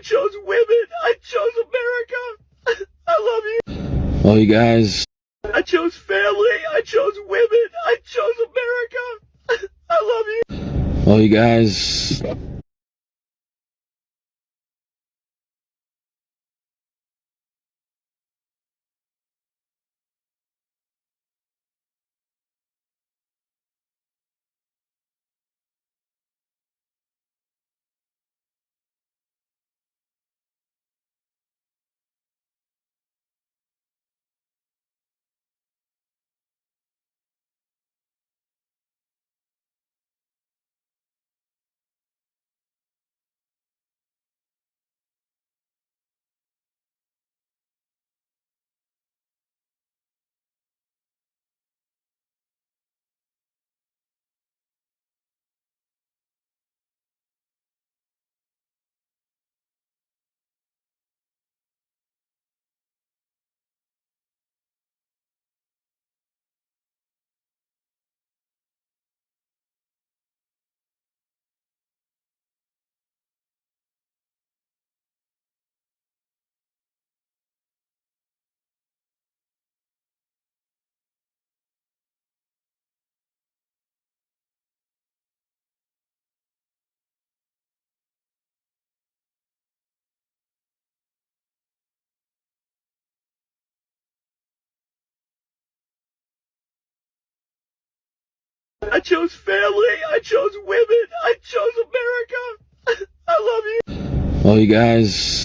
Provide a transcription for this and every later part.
chose women. I chose America. I love you. Well, you guys, I chose family. I chose women. I chose America. I love you. well, you guys, I chose family. I chose women. I chose America. I love you. well, you guys,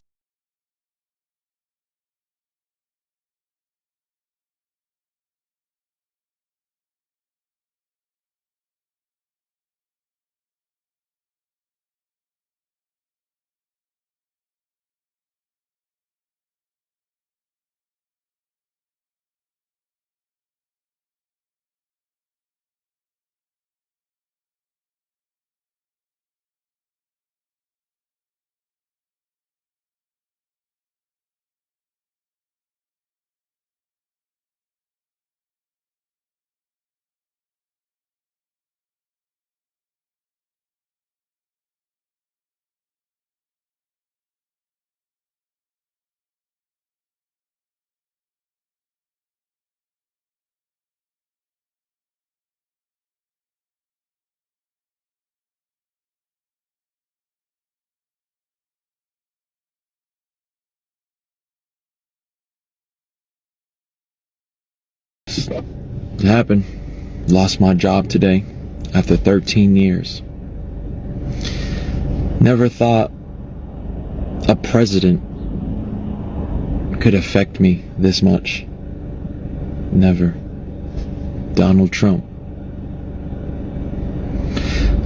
it happened. Lost my job today after 13 years. Never thought a president could affect me this much. Never. Donald Trump.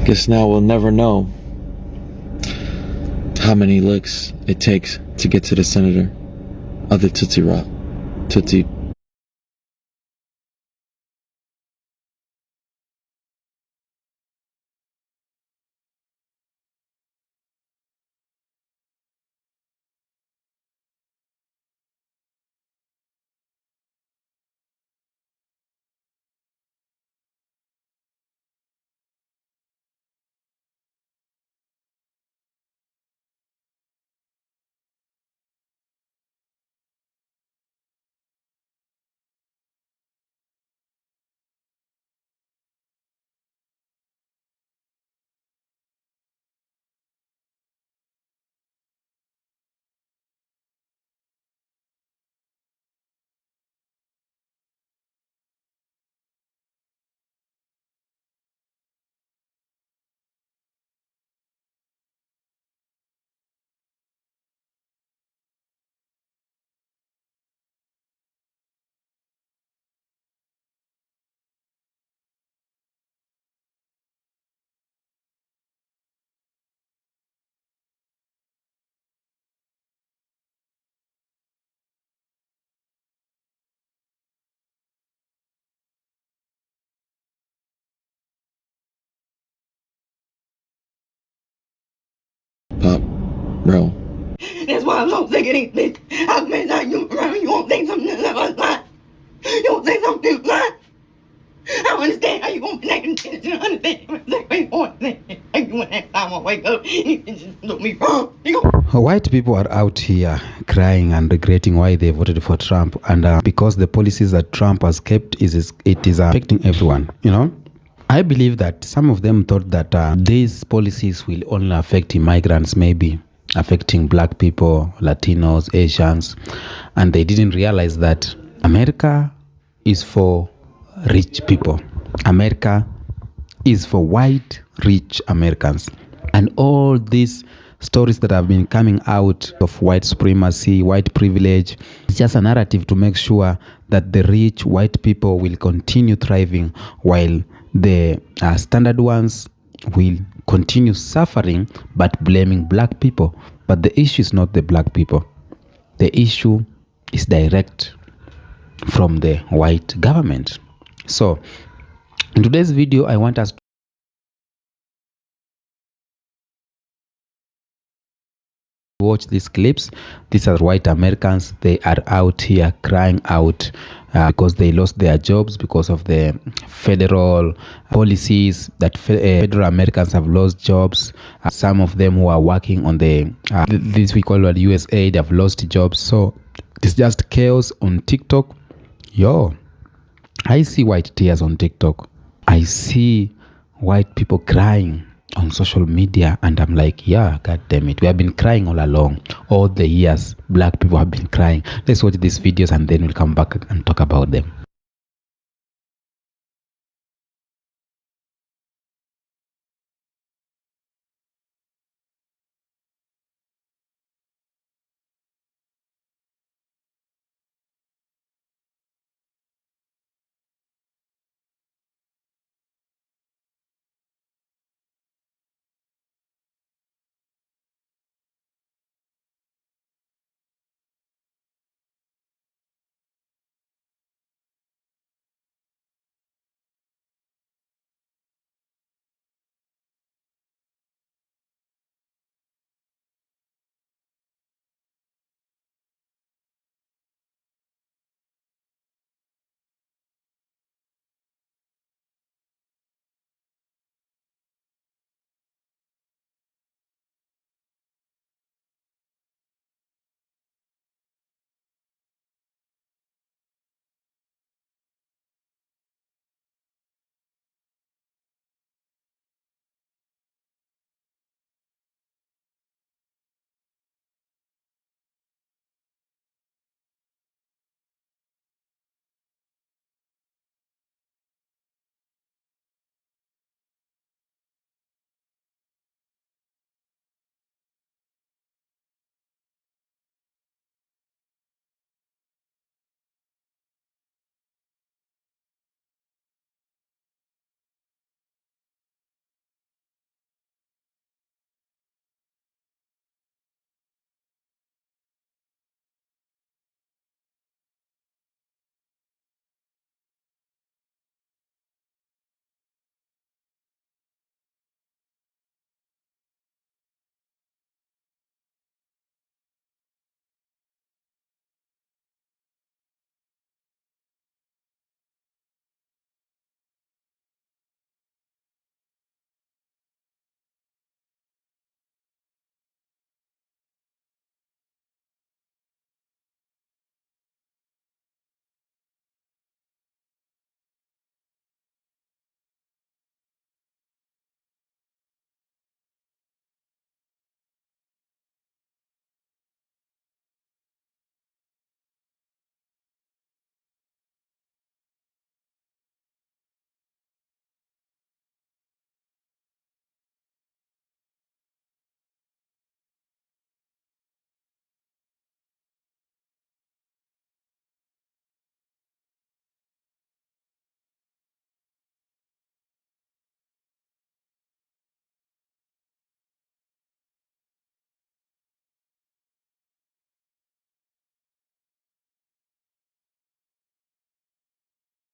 Guess now we'll never know how many licks it takes to get to the senator of the Tootsie Rock. Tootsie. Pop, bro. That's why I'm so sick of these bitches. I've been like you around. You won't think something like that. You won't think something like that. I don't understand how you want me naked. I don't understand how you want me how you want next time I wake up. You just look me wrong. White people are out here crying and regretting why they voted for Trump, and because the policies that Trump has kept it is affecting everyone. You know, I believe that some of them thought that these policies will only affect immigrants, maybe affecting black people, Latinos, Asians, and they didn't realize that America is for rich people. America is for white, rich Americans. And all these stories that have been coming out of white supremacy, white privilege, it's just a narrative to make sure that the rich white people will continue thriving while the standard ones will continue suffering but blaming black people. But the issue is not the black people. The issue is direct from the white government. So in today's video, I want us to watch these clips. These are white Americans. They are out here crying out because they lost their jobs because of the federal policies that federal Americans have lost jobs. Some of them who are working on the this we call it USA, they have lost jobs. So it's just chaos on TikTok. I see white tears on TikTok. I see white people crying on social media, and I'm like, yeah, god damn it, we have been crying all along. All the years black people have been crying. Let's watch these videos and then we'll come back and talk about them.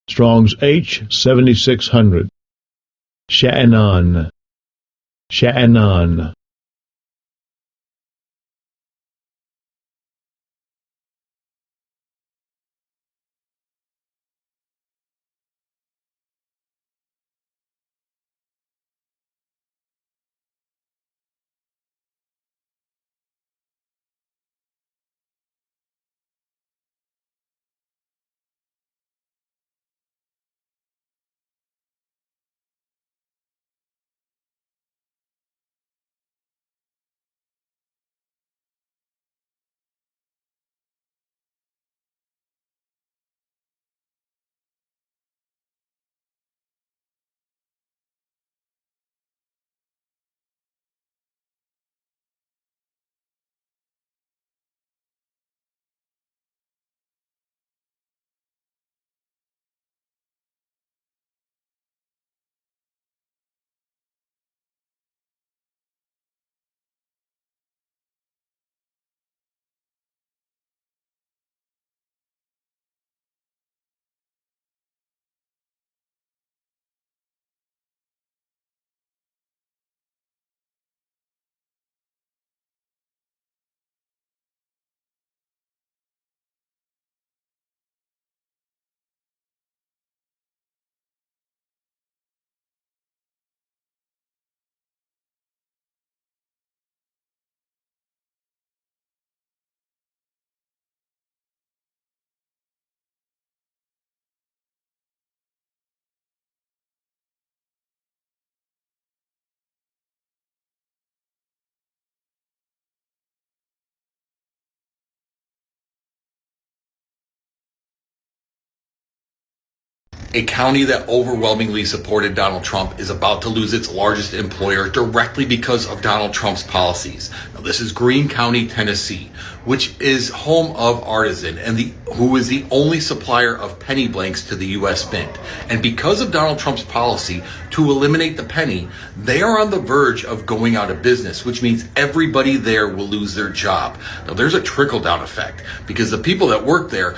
Strong's H7600. Sha'anan. Sha'anan. A county that overwhelmingly supported Donald Trump is about to lose its largest employer directly because of Donald Trump's policies. Now, this is Greene County, Tennessee, which is home of Artisan and who is the only supplier of penny blanks to the U.S. Mint. And because of Donald Trump's policy to eliminate the penny, they are on the verge of going out of business, which means everybody there will lose their job. Now, there's a trickle-down effect because the people that work there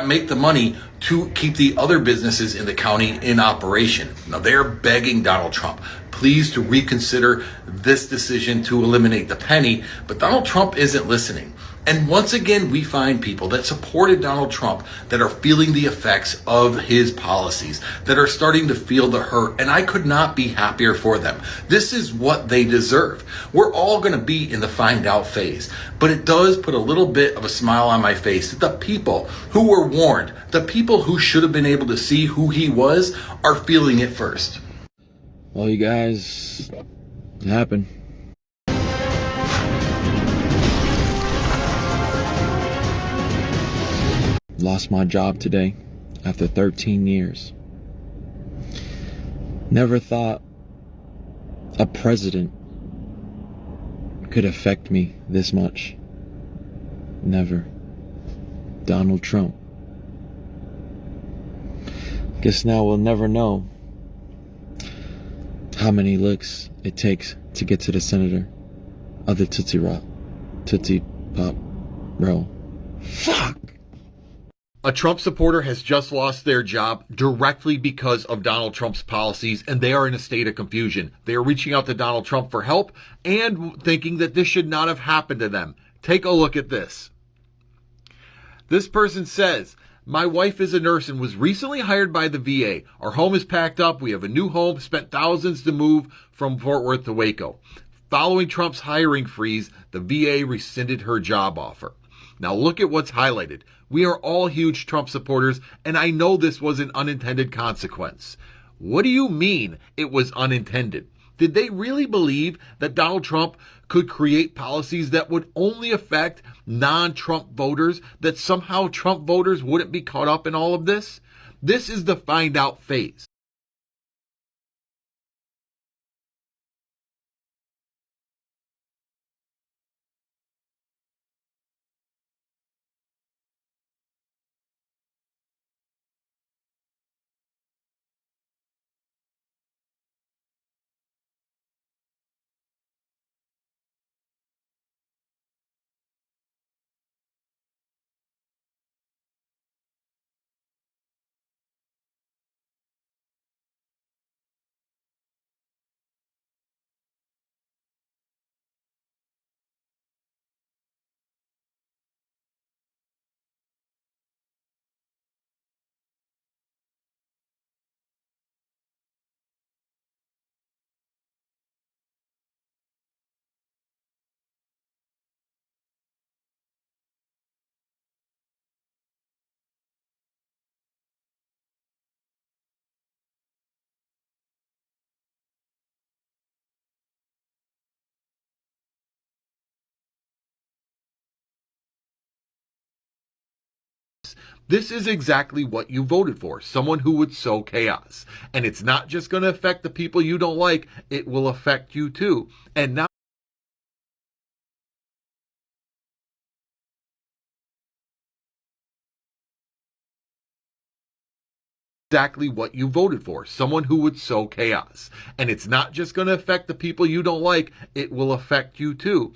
make the money to keep the other businesses in the county in operation. Now, they're begging Donald Trump, please, to reconsider this decision to eliminate the penny, but Donald Trump isn't listening. And once again, we find people that supported Donald Trump that are feeling the effects of his policies, that are starting to feel the hurt, and I could not be happier for them. This is what they deserve. We're all going to be in the find out phase, but it does put a little bit of a smile on my face that the people who were warned, the people who should have been able to see who he was, are feeling it first. Well, you guys, it happened. Lost my job today after 13 years. Never thought a president could affect me this much. Never. Donald Trump. Guess now we'll never know how many licks it takes to get to the senator of the Tootsie Pop row. Fuck! A Trump supporter has just lost their job directly because of Donald Trump's policies, and they are in a state of confusion. They are reaching out to Donald Trump for help and thinking that this should not have happened to them. Take a look at this. This person says, my wife is a nurse and was recently hired by the VA. Our home is packed up. We have a new home, spent thousands to move from Fort Worth to Waco. Following Trump's hiring freeze, the VA rescinded her job offer. Now look at what's highlighted. We are all huge Trump supporters, and I know this was an unintended consequence. What do you mean it was unintended? Did they really believe that Donald Trump could create policies that would only affect non-Trump voters, that somehow Trump voters wouldn't be caught up in all of this? This is the find out phase. This is exactly what you voted for, someone who would sow chaos. And it's not just going to affect the people you don't like, it will affect you too. And now exactly what you voted for, someone who would sow chaos. And it's not just going to affect the people you don't like, it will affect you too.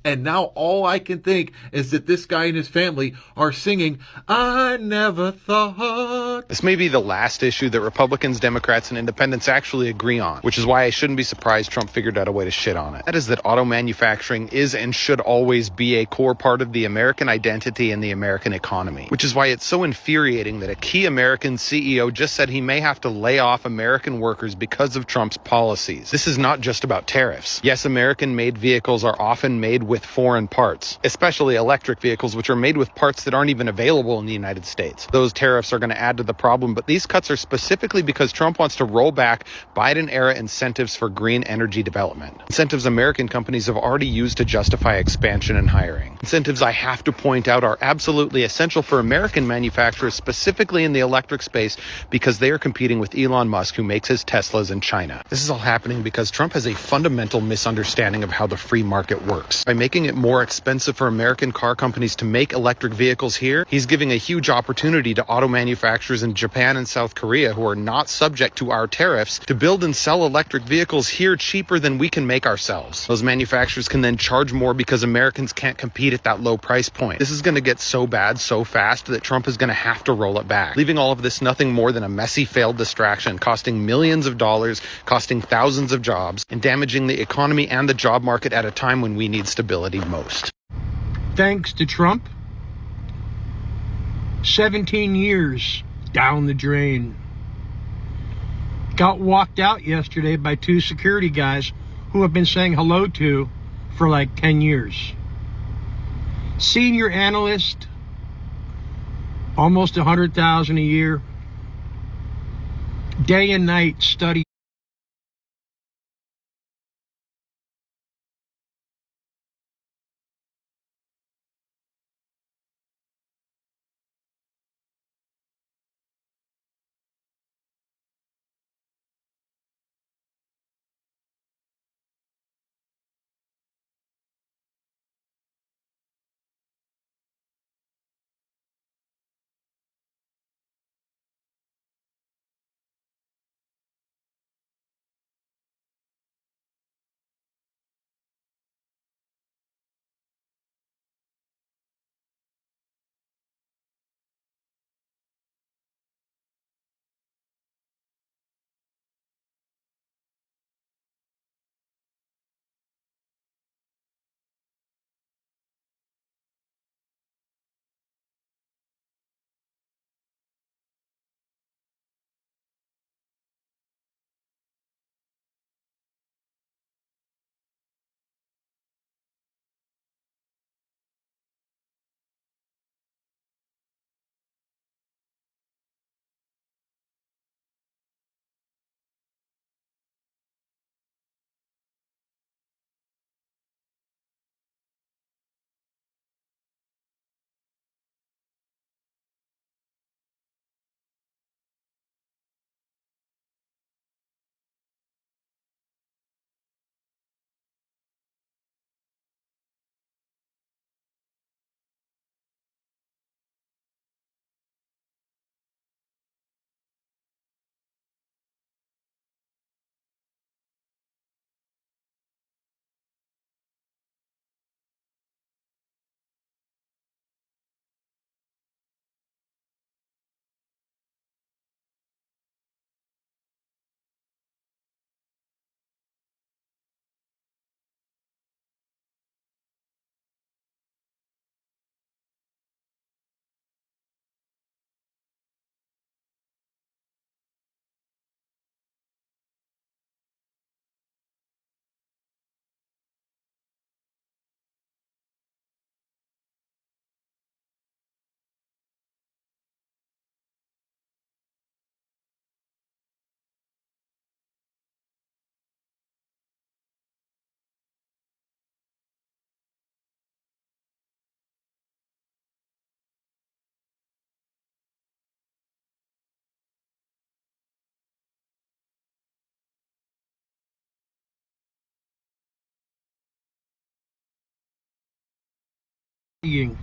And now all I can think is that this guy and his family are singing, I never thought. This may be the last issue that Republicans, Democrats, and independents actually agree on, which is why I shouldn't be surprised Trump figured out a way to shit on it. That is that auto manufacturing is and should always be a core part of the American identity and the American economy, which is why it's so infuriating that a key American CEO just said he may have to lay off American workers because of Trump's policies. This is not just about tariffs. Yes, American-made vehicles are often made with foreign parts, especially electric vehicles, which are made with parts that aren't even available in the United States. Those tariffs are going to add to the problem, but these cuts are specifically because Trump wants to roll back Biden-era incentives for green energy development. Incentives American companies have already used to justify expansion and hiring. Incentives, I have to point out, are absolutely essential for American manufacturers, specifically in the electric space, because they are competing with Elon Musk, who makes his Teslas in China. This is all happening because Trump has a fundamental misunderstanding of how the free market works. By making it more expensive for American car companies to make electric vehicles here, he's giving a huge opportunity to auto manufacturers in Japan and South Korea, who are not subject to our tariffs, to build and sell electric vehicles here cheaper than we can make ourselves. Those manufacturers can then charge more because Americans can't compete at that low price point. This is going to get so bad so fast that Trump is going to have to roll it back, leaving all of this nothing more than a messy failed distraction, costing millions of dollars, costing thousands of jobs, and damaging the economy and the job market at a time when we need stability most. Thanks to Trump, 17 years down the drain. Got walked out yesterday by 2 security guys who have been saying hello to for like 10 years. Senior analyst, almost $100,000 a year, day and night study.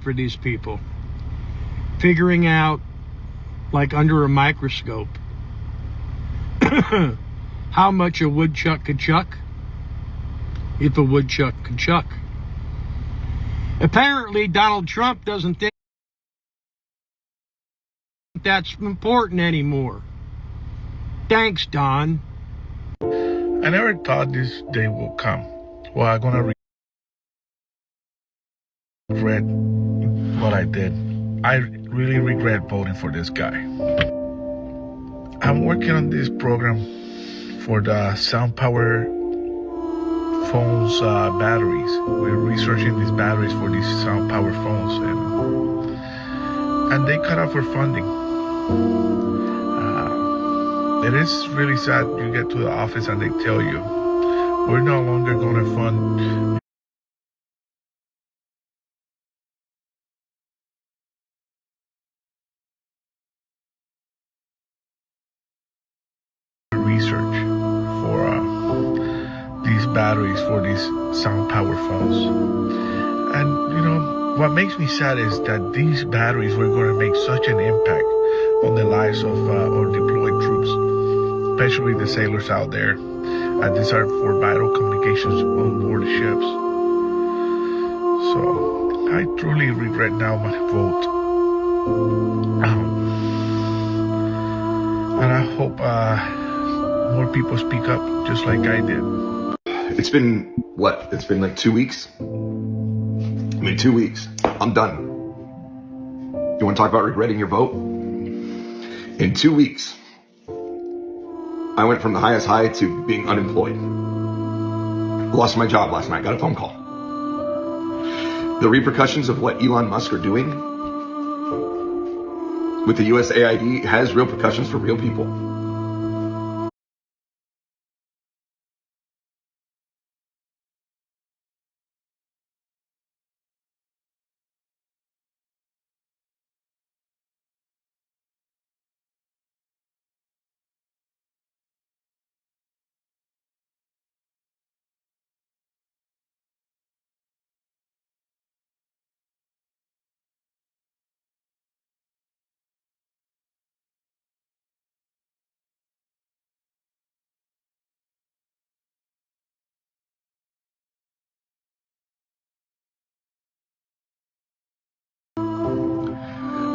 For these people, figuring out, like under a microscope, how much a woodchuck could chuck, if a woodchuck could chuck. Apparently, Donald Trump doesn't think that's important anymore. Thanks, Don. I never thought this day will come. Well, I'm gonna regret what I did. I really regret voting for this guy. I'm working on this program for the sound power phones batteries. We're researching these batteries for these sound power phones, and they cut off our funding. It is really sad. You get to the office and they tell you, we're no longer going to fund research for these batteries for these sound power phones. And you know what makes me sad is that these batteries were going to make such an impact on the lives of our deployed troops, especially the sailors out there. And these are for vital communications on board the ships. So I truly regret now my vote. And I hope more people speak up just like I did. It's been, what? It's been like 2 weeks? 2 weeks. I'm done. You want to talk about regretting your vote? In 2 weeks, I went from the highest high to being unemployed. Lost my job last night, got a phone call. The repercussions of what Elon Musk are doing with the USAID has real repercussions for real people.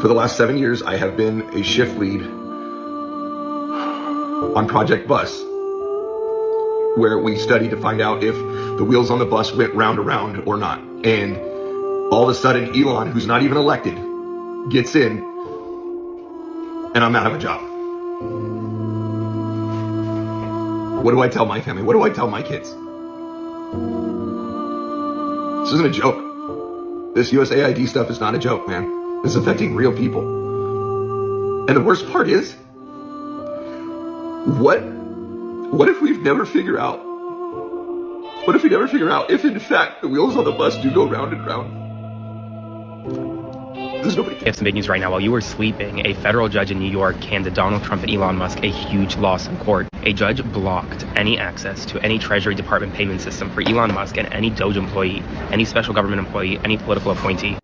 For the last 7 years, I have been a shift lead on Project Bus, where we study to find out if the wheels on the bus went round around or not. And all of a sudden, Elon, who's not even elected, gets in, and I'm out of a job. What do I tell my family? What do I tell my kids? This isn't a joke. This USAID stuff is not a joke, man. It's affecting real people. And the worst part is, what if we never figure out if in fact the wheels on the bus do go round and round? There's nobody. We have some big news right now. While you were sleeping, a federal judge in New York handed Donald Trump and Elon Musk a huge loss in court. A judge blocked any access to any Treasury Department payment system for Elon Musk and any Doge employee, any special government employee, any political appointee.